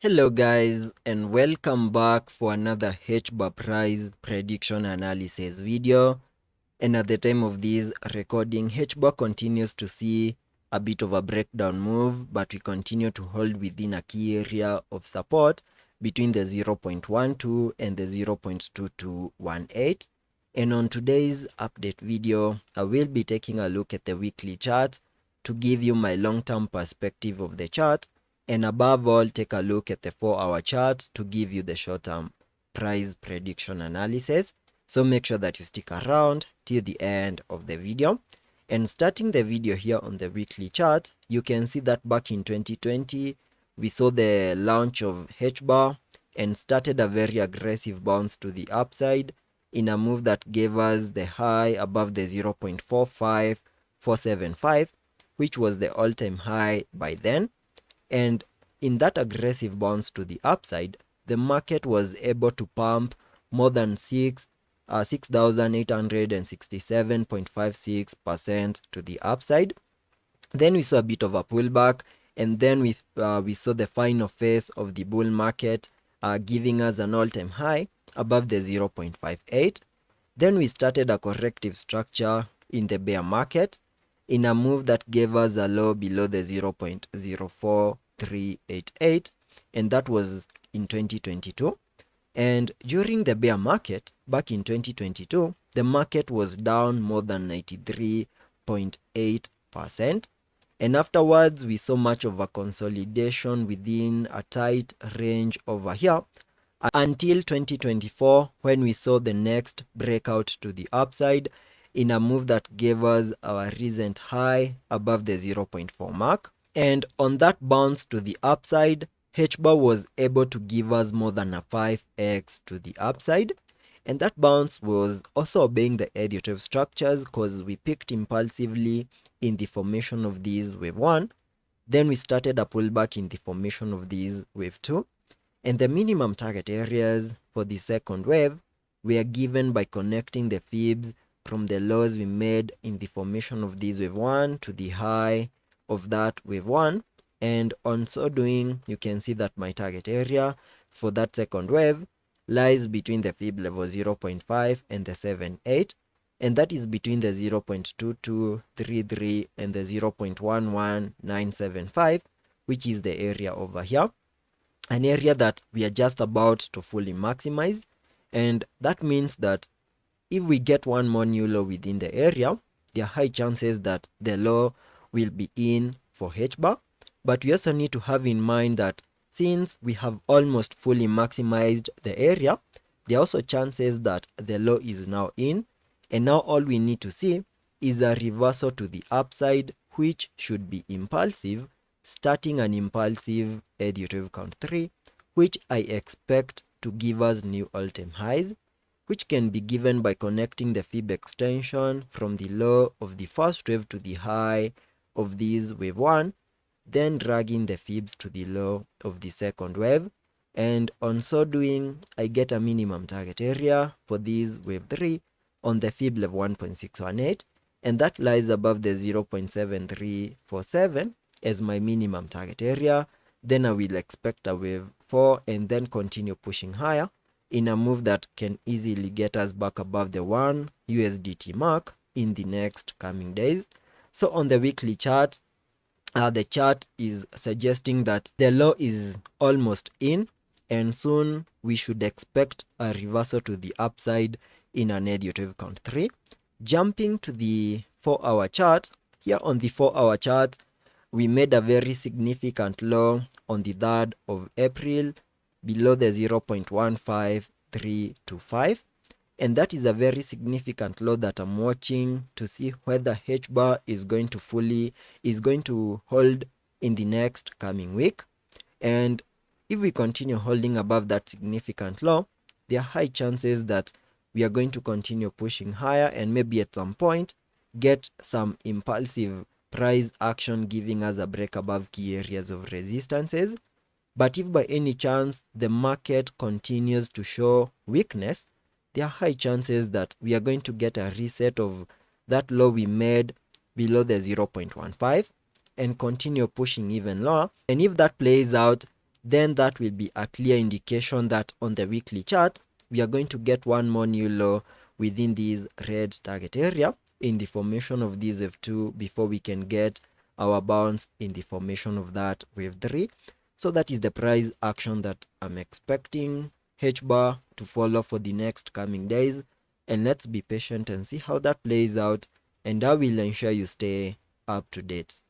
Hello guys, and welcome back for another Hbar price prediction analysis video. And at the time of this recording, Hbar continues to see a bit of a breakdown move, but we continue to hold within a key area of support between the 0.12 and the 0.2218. And on today's update video, I will be taking a look at the weekly chart to give you my long-term perspective of the chart, and above all, take a look at the 4-hour chart to give you the short-term price prediction analysis. So make sure that you stick around till the end of the video. And starting the video here on the weekly chart, you can see that back in 2020, we saw the launch of Hbar and started a very aggressive bounce to the upside in a move that gave us the high above the 0.45475, which was the all-time high by then. And in that aggressive bounce to the upside, the market was able to pump more than 6,867.56% to the upside. Then we saw a bit of a pullback, and then we saw the final phase of the bull market giving us an all-time high above the 0.58. Then we started a corrective structure in the bear market in a move that gave us a low below the 0.04388, and that was in 2022. And during the bear market back in 2022, the market was down more than 93.8%. And afterwards, we saw much of a consolidation within a tight range over here until 2024, when we saw the next breakout to the upside in a move that gave us our recent high above the 0.4 mark. And on that bounce to the upside, Hbar was able to give us more than a 5x to the upside. And that bounce was also obeying the additive structures because we picked impulsively in the formation of these wave 1. Then we started a pullback in the formation of these wave 2. And the minimum target areas for the second wave were given by connecting the fibs from the lows we made in the formation of this wave 1 to the high of that wave 1. And on so doing, you can see that my target area for that second wave lies between the fib level 0.5 and the 7.8, and that is between the 0.2233 and the 0.11975, which is the area over here, an area that we are just about to fully maximize. And that means that if we get one more new low within the area, there are high chances that the low will be in for Hbar. But we also need to have in mind that since we have almost fully maximized the area, there are also chances that the low is now in, and now all we need to see is a reversal to the upside, which should be impulsive, starting an impulsive additive count 3, which I expect to give us new all-time highs, which can be given by connecting the fib extension from the low of the first wave to the high of this wave 1, then dragging the fibs to the low of the second wave. And on so doing, I get a minimum target area for this wave 3 on the fib level 1.618, and that lies above the 0.7347 as my minimum target area. Then I will expect a wave 4 and then continue pushing higher in a move that can easily get us back above the 1 USDT mark in the next coming days. So on the weekly chart, the chart is suggesting that the low is almost in, and soon we should expect a reversal to the upside in an additive count 3. Jumping to the 4-hour chart, here on the 4-hour chart, we made a very significant low on the 3rd of April below the 0.15325, and that is a very significant low that I'm watching to see whether Hbar is going to hold in the next coming week. And if we continue holding above that significant low, there are high chances that we are going to continue pushing higher and maybe at some point get some impulsive price action giving us a break above key areas of resistances. But if by any chance the market continues to show weakness, there are high chances that we are going to get a reset of that low we made below the 0.15 and continue pushing even lower. And if that plays out, then that will be a clear indication that on the weekly chart, we are going to get one more new low within this red target area in the formation of this wave 2 before we can get our bounce in the formation of that wave 3. So that is the price action that I'm expecting Hbar to follow for the next coming days, and let's be patient and see how that plays out, and I will ensure you stay up to date.